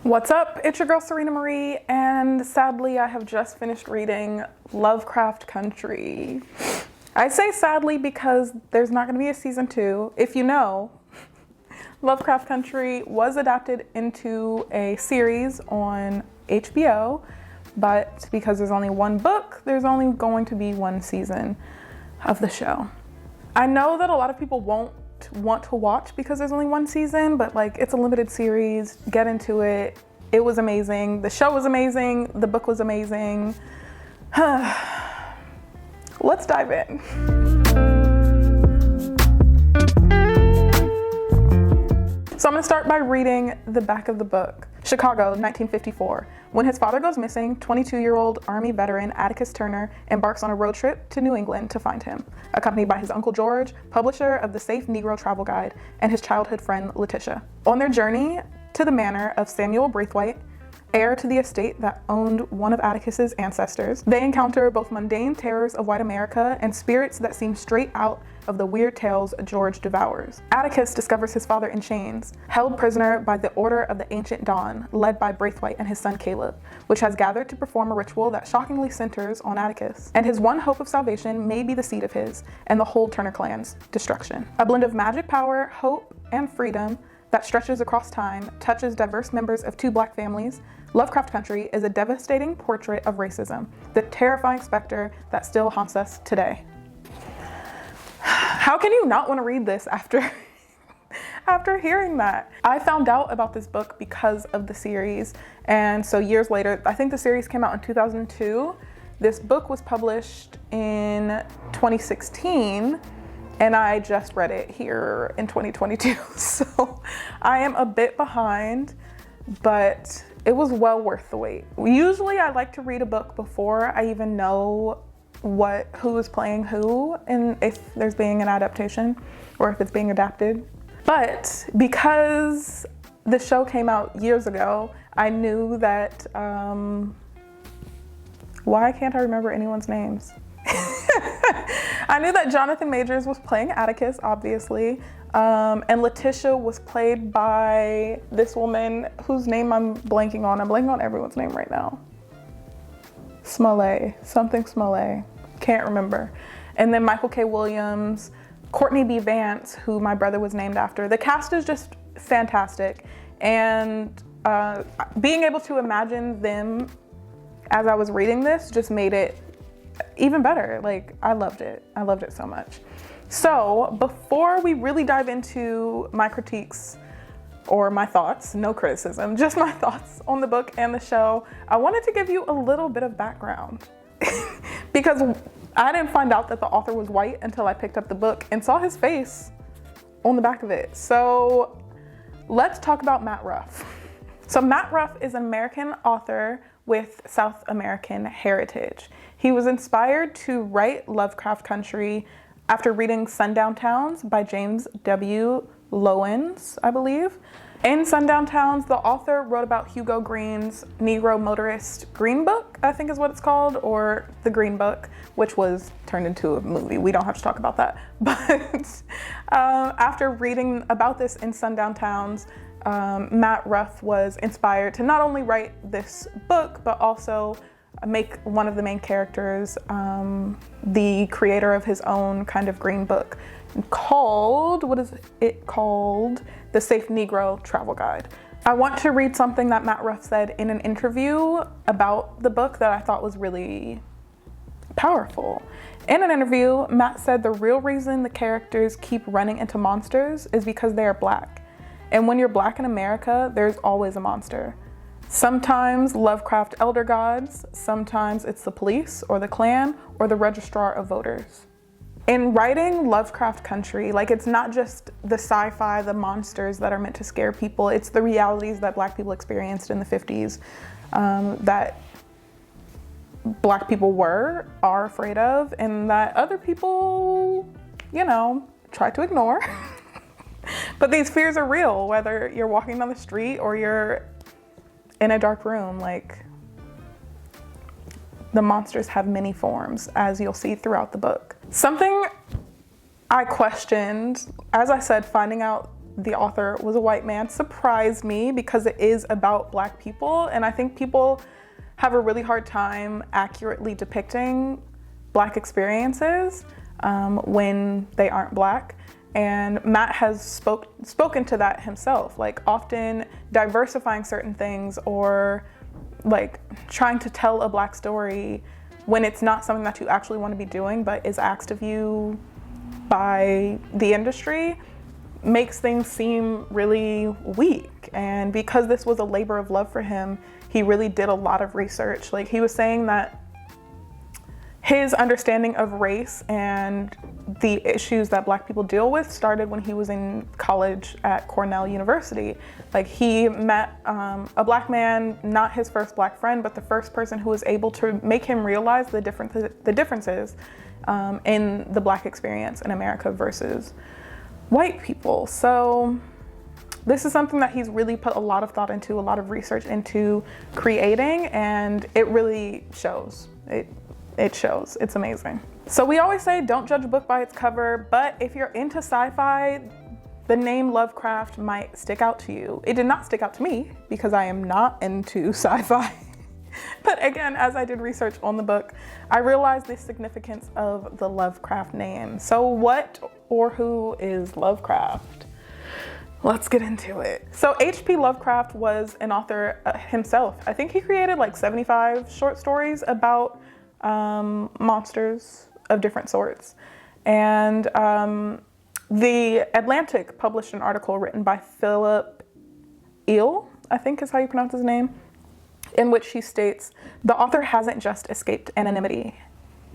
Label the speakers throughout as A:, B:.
A: What's up? It's your girl Serena Marie, and sadly I have just finished reading Lovecraft Country. I say sadly because there's not going to be a season 2. If you know, Lovecraft Country was adapted into a series on HBO, but because there's only one book, there's only going to be one season of the show. I know that a lot of people won't want to watch because there's only one season, but like, it's a limited series. Get into it. It was amazing. The show was amazing. The book was amazing. Let's dive in. So I'm gonna start by reading the back of the book. Chicago, 1954. When his father goes missing, 22-year-old Army veteran Atticus Turner embarks on a road trip to New England to find him, accompanied by his Uncle George, publisher of the Safe Negro Travel Guide, and his childhood friend Letitia. On their journey to the manor of Samuel Braithwaite, heir to the estate that owned one of Atticus's ancestors, they encounter both mundane terrors of white America and spirits that seem straight out of the weird tales George devours. Atticus discovers his father in chains, held prisoner by the Order of the Ancient Dawn, led by Braithwaite and his son Caleb, which has gathered to perform a ritual that shockingly centers on Atticus. And his one hope of salvation may be the seed of his and the whole Turner clan's destruction. A blend of magic power, hope, and freedom that stretches across time, touches diverse members of two Black families, Lovecraft Country is a devastating portrait of racism, the terrifying specter that still haunts us today. How can you not want to read this after hearing that? I found out about this book because of the series, and so years later, I think the series came out in 2002. This book was published in 2016, and I just read it here in 2022. So I am a bit behind, but it was well worth the wait. Usually I like to read a book before I even know who is playing who, and if there's being an adaptation or if it's being adapted. But because the show came out years ago, I knew that, why can't I remember anyone's names? I knew that Jonathan Majors was playing Atticus, obviously, and Letitia was played by this woman whose name I'm blanking on. I'm blanking on everyone's name right now. Smollett, something Smollett, can't remember. And then Michael K. Williams, Courtney B. Vance, who my brother was named after. The cast is just fantastic. And being able to imagine them as I was reading this just made it even better. Like, I loved it. I loved it so much. So before we really dive into my critiques or my thoughts, no criticism, just my thoughts on the book and the show, I wanted to give you a little bit of background because I didn't find out that the author was white until I picked up the book and saw his face on the back of it. So let's talk about Matt Ruff. So Matt Ruff is an American author with South American heritage. He was inspired to write Lovecraft Country after reading Sundown Towns by James W. Lowens, I believe. In Sundown Towns, the author wrote about Hugo Green's Negro motorist Green Book, I think is what it's called, or The Green Book, which was turned into a movie. We don't have to talk about that. But after reading about this in Sundown Towns, Matt Ruff was inspired to not only write this book, but also make one of the main characters the creator of his own kind of green book called, what is it called? The Safe Negro Travel Guide. I want to read something that Matt Ruff said in an interview about the book that I thought was really powerful. In an interview, Matt said the real reason the characters keep running into monsters is because they are Black. And when you're Black in America, there's always a monster. Sometimes Lovecraft elder gods, sometimes it's the police or the Klan or the registrar of voters. In writing Lovecraft Country, like, it's not just the sci-fi, the monsters that are meant to scare people, it's the realities that Black people experienced in the 50s that Black people are afraid of, and that other people, try to ignore. But these fears are real, whether you're walking down the street or you're in a dark room. Like, the monsters have many forms, as you'll see throughout the book. Something I questioned, as I said, finding out the author was a white man surprised me because it is about Black people. And I think people have a really hard time accurately depicting Black experiences when they aren't Black. And Matt has spoken to that himself, like often diversifying certain things or like trying to tell a Black story when it's not something that you actually want to be doing, but is asked of you by the industry, makes things seem really weak. And because this was a labor of love for him, he really did a lot of research. Like he was saying that his understanding of race and the issues that Black people deal with started when he was in college at Cornell University. Like he met a Black man, not his first Black friend, but the first person who was able to make him realize the differences in the Black experience in America versus white people. So this is something that he's really put a lot of thought into, a lot of research into creating, and it really shows. It shows. It's amazing. So we always say don't judge a book by its cover, but if you're into sci-fi, the name Lovecraft might stick out to you. It did not stick out to me because I am not into sci-fi. But again, as I did research on the book, I realized the significance of the Lovecraft name. So what or who is Lovecraft? Let's get into it. So H.P. Lovecraft was an author himself. I think he created like 75 short stories about monsters of different sorts. And The Atlantic published an article written by Philip Eel, I think is how you pronounce his name, in which he states, the author hasn't just escaped anonymity.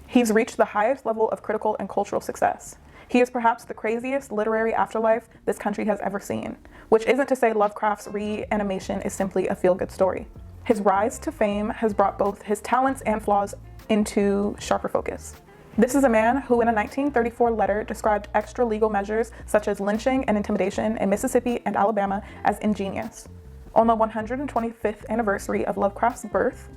A: He's reached the highest level of critical and cultural success. He is perhaps the craziest literary afterlife this country has ever seen, which isn't to say Lovecraft's reanimation is simply a feel-good story. His rise to fame has brought both his talents and flaws into sharper focus. This is a man who in a 1934 letter described extra-legal measures such as lynching and intimidation in Mississippi and Alabama as ingenious. On the 125th anniversary of Lovecraft's birth,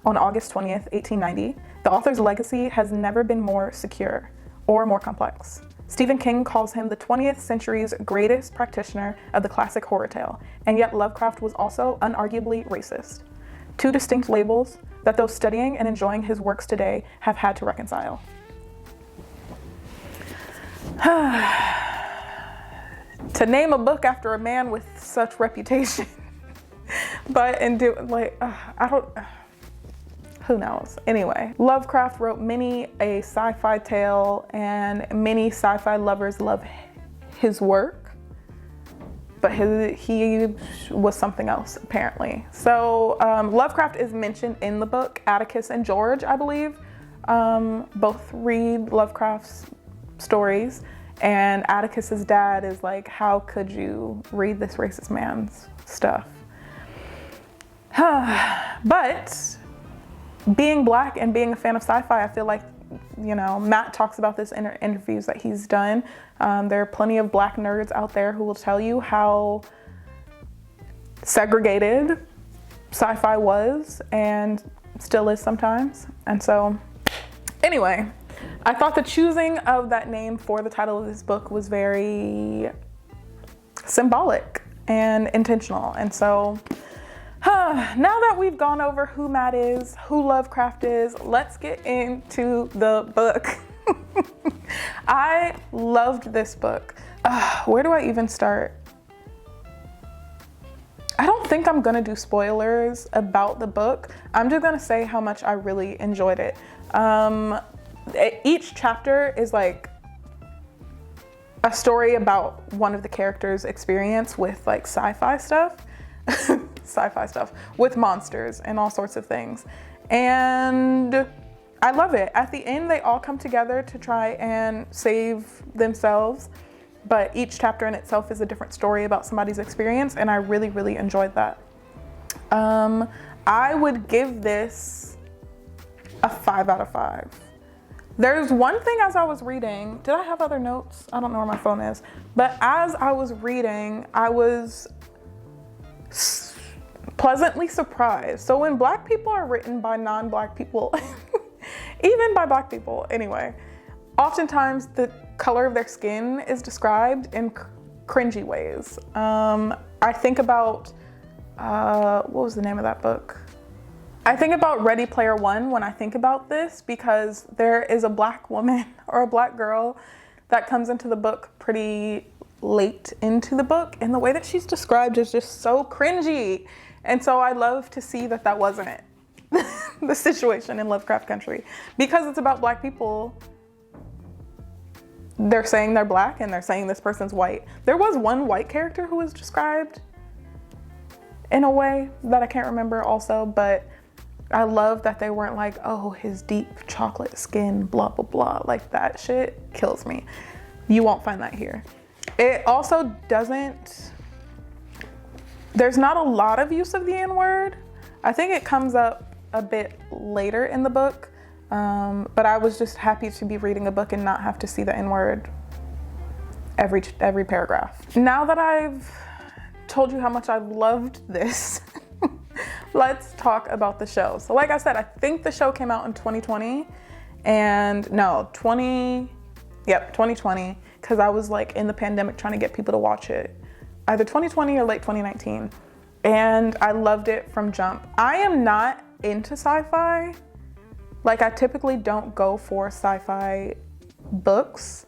A: on August 20th, 1890, the author's legacy has never been more secure or more complex. Stephen King calls him the 20th century's greatest practitioner of the classic horror tale, and yet Lovecraft was also unarguably racist. Two distinct labels that those studying and enjoying his works today have had to reconcile. To name a book after a man with such reputation, but who knows? Anyway, Lovecraft wrote many a sci-fi tale, and many sci-fi lovers love his work, but he was something else, apparently. So Lovecraft is mentioned in the book. Atticus and George, I believe, both read Lovecraft's stories, and Atticus's dad is like, how could you read this racist man's stuff? But being Black and being a fan of sci-fi, I feel like, you know, Matt talks about this in interviews that he's done. There are plenty of Black nerds out there who will tell you how segregated sci-fi was and still is sometimes. And so, anyway, I thought the choosing of that name for the title of this book was very symbolic and intentional. And so, now that we've gone over who Matt is, who Lovecraft is, let's get into the book. I loved this book. Where do I even start? I don't think I'm gonna do spoilers about the book. I'm just gonna say how much I really enjoyed it. Each chapter is like a story about one of the characters' experience with like sci-fi stuff. Sci-fi stuff with monsters and all sorts of things, and I love it. At the end, they all come together to try and save themselves, but each chapter in itself is a different story about somebody's experience, and I really, really enjoyed that. I would give this a 5 out of 5. There's one thing as I was reading, did I have other notes? I don't know where my phone is, but as I was reading, I was pleasantly surprised. So when Black people are written by non-Black people, even by Black people anyway, oftentimes the color of their skin is described in cringy ways. I think about, what was the name of that book? I think about Ready Player One when I think about this, because there is a black woman or a black girl that comes into the book pretty late into the book, and the way that she's described is just so cringy. And so I love to see that that wasn't the situation in Lovecraft Country, because it's about black people. They're saying they're black and they're saying this person's white. There was one white character who was described in a way that I can't remember also, but I love that they weren't like, oh, his deep chocolate skin, blah, blah, blah. Like, that shit kills me. You won't find that here. It also doesn't, there's not a lot of use of the N-word. I think it comes up a bit later in the book, but I was just happy to be reading a book and not have to see the N-word every paragraph. Now that I've told you how much I loved this, let's talk about the show. So like I said, I think the show came out in 2020, and no, 2020, because I was like in the pandemic trying to get people to watch it. Either 2020 or late 2019. And I loved it from jump. I am not into sci-fi. Like, I typically don't go for sci-fi books,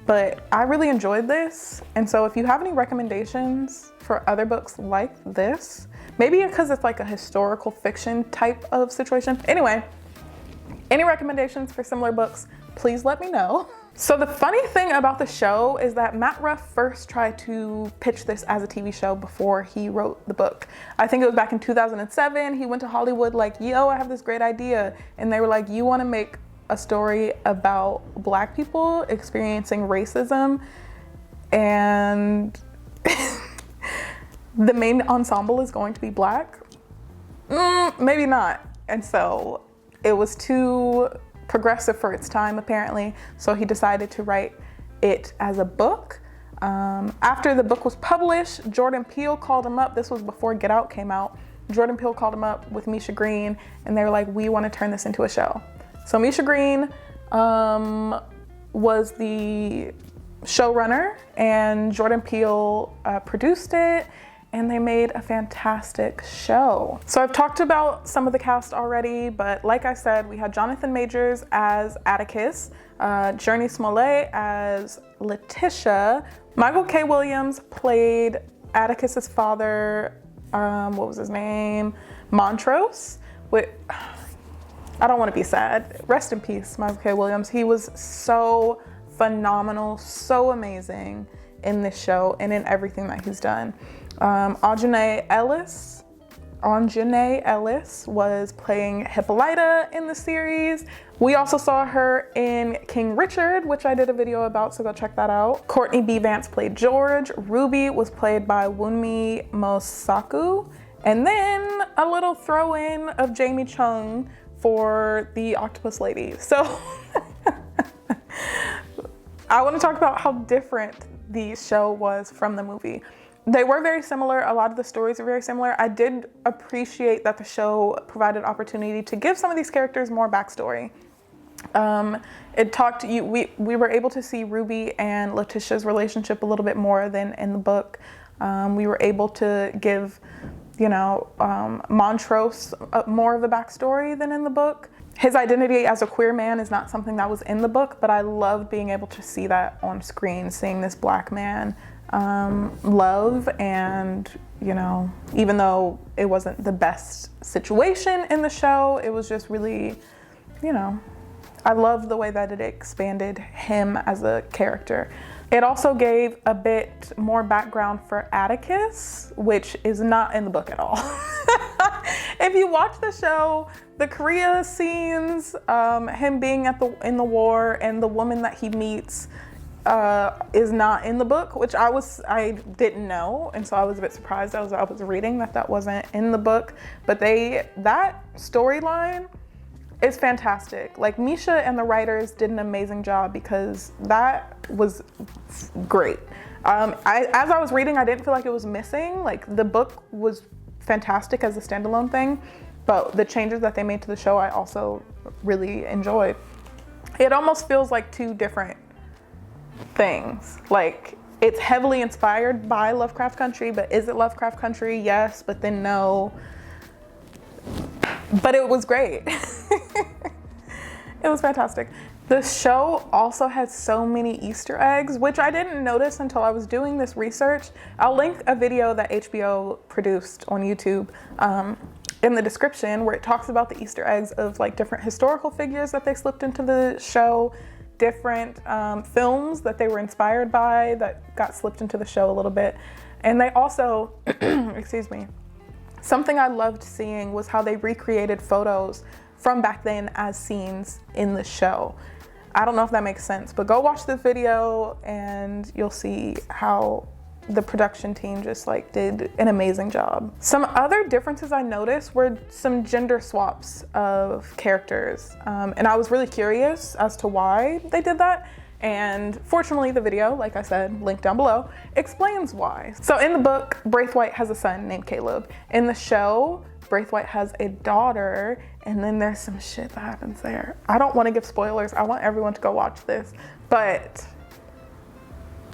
A: but I really enjoyed this. And so if you have any recommendations for other books like this, maybe because it's like a historical fiction type of situation. Anyway, any recommendations for similar books, please let me know. So the funny thing about the show is that Matt Ruff first tried to pitch this as a TV show before he wrote the book. I think it was back in 2007. He went to Hollywood like, yo, I have this great idea. And they were like, you want to make a story about black people experiencing racism, and the main ensemble is going to be black? Maybe not. And so it was too progressive for its time, apparently. So he decided to write it as a book. After the book was published, Jordan Peele called him up. This was before Get Out came out. Jordan Peele called him up with Misha Green, and they were like, we want to turn this into a show. So Misha Green was the showrunner, and Jordan Peele produced it, and they made a fantastic show. So I've talked about some of the cast already, but like I said, we had Jonathan Majors as Atticus, Journey Smollett as Letitia, Michael K. Williams played Atticus's father, what was his name? Montrose. I don't want to be sad. Rest in peace, Michael K. Williams. He was so phenomenal, so amazing in this show and in everything that he's done. Aunjanue Ellis was playing Hippolyta in the series. We also saw her in King Richard, which I did a video about, so go check that out. Courtney B. Vance played George. Ruby was played by Wunmi Mosaku. And then a little throw in of Jamie Chung for the Octopus Lady. So I want to talk about how different the show was from the movie. They were very similar. A lot of the stories are very similar. I did appreciate that the show provided opportunity to give some of these characters more backstory. We were able to see Ruby and Letitia's relationship a little bit more than in the book. We were able to give, Montrose more of a backstory than in the book. His identity as a queer man is not something that was in the book, but I loved being able to see that on screen, seeing this black man love, and even though it wasn't the best situation in the show, it was just really, I love the way that it expanded him as a character. It also gave a bit more background for Atticus, which is not in the book at all. If you watch the show, the Korea scenes, him being in the war, and the woman that he meets is not in the book, which I didn't know, and so I was a bit surprised. I was reading that wasn't in the book, but that storyline is fantastic. Like, Misha and the writers did an amazing job, because that was great. As I was reading, I didn't feel like it was missing. Like, the book was fantastic as a standalone thing, but the changes that they made to the show, I also really enjoyed. It almost feels like two different things. Like, it's heavily inspired by Lovecraft Country, but is it Lovecraft Country? Yes, but then no. But it was great. It was fantastic. The show also has so many Easter eggs, which I didn't notice until I was doing this research. I'll link a video that HBO produced on YouTube in the description, where it talks about the Easter eggs of like different historical figures that they slipped into the show, different films that they were inspired by that got slipped into the show a little bit. And they also, excuse me, something I loved seeing was how they recreated photos from back then as scenes in the show. I don't know if that makes sense, but go watch this video and you'll see how the production team just like did an amazing job. Some other differences I noticed were some gender swaps of characters. And I was really curious as to why they did that. And fortunately the video, like I said, linked down below, explains why. So in the book, Braithwaite has a son named Caleb. In the show, Braithwaite has a daughter, and then there's some shit that happens there. I don't want to give spoilers. I want everyone to go watch this, but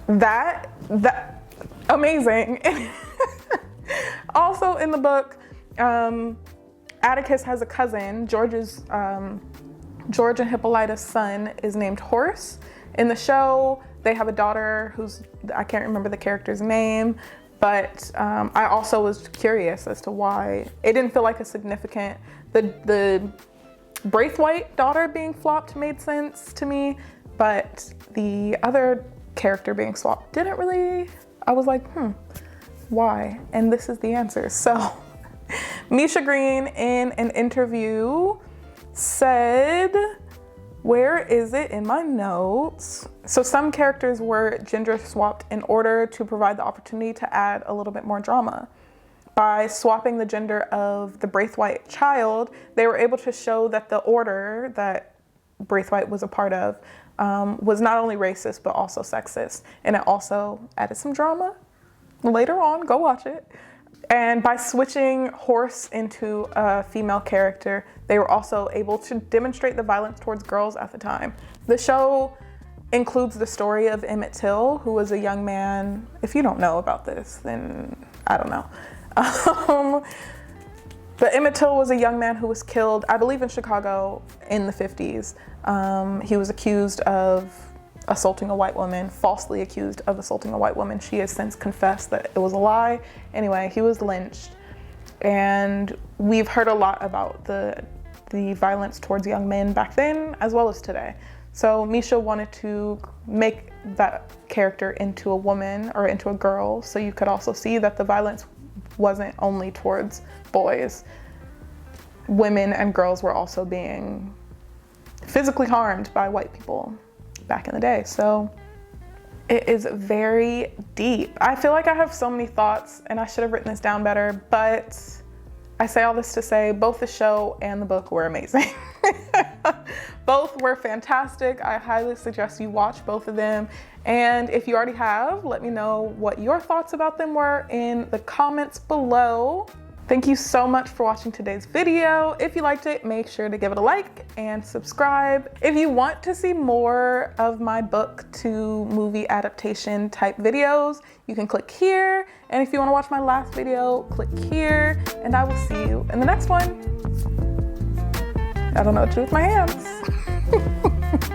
A: that amazing. Also in the book, Atticus has a cousin. George and Hippolyta's son is named Horace. In the show, they have a daughter who's, I can't remember the character's name, but I also was curious as to why it didn't feel like a significant, the Braithwaite daughter being flopped made sense to me, but the other character being swapped didn't really. I was like, why? And this is the answer. So Misha Green in an interview said, where is it in my notes? So some characters were gender swapped in order to provide the opportunity to add a little bit more drama. By swapping the gender of the Braithwaite child, they were able to show that the order that Braithwaite was a part of was not only racist, but also sexist. And it also added some drama later on. Go watch it. And by switching Horse into a female character, they were also able to demonstrate the violence towards girls at the time. The show includes the story of Emmett Till, who was a young man. If you don't know about this, then I don't know. But Emmett Till was a young man who was killed, I believe in Chicago in the 50s. He was accused of assaulting a white woman, falsely accused of assaulting a white woman. She has since confessed that it was a lie. Anyway, he was lynched. And we've heard a lot about the violence towards young men back then, as well as today. So Misha wanted to make that character into a woman or into a girl, so you could also see that the violence wasn't only towards boys. Women and girls were also being physically harmed by white people back in the day. So it is very deep. I feel like I have so many thoughts and I should have written this down better, but I say all this to say both the show and the book were amazing. Both were fantastic. I highly suggest you watch both of them. And if you already have, let me know what your thoughts about them were in the comments below. Thank you so much for watching today's video. If you liked it, make sure to give it a like and subscribe. If you want to see more of my book to movie adaptation type videos, you can click here. And if you want to watch my last video, click here. And I will see you in the next one. I don't know what to do with my hands.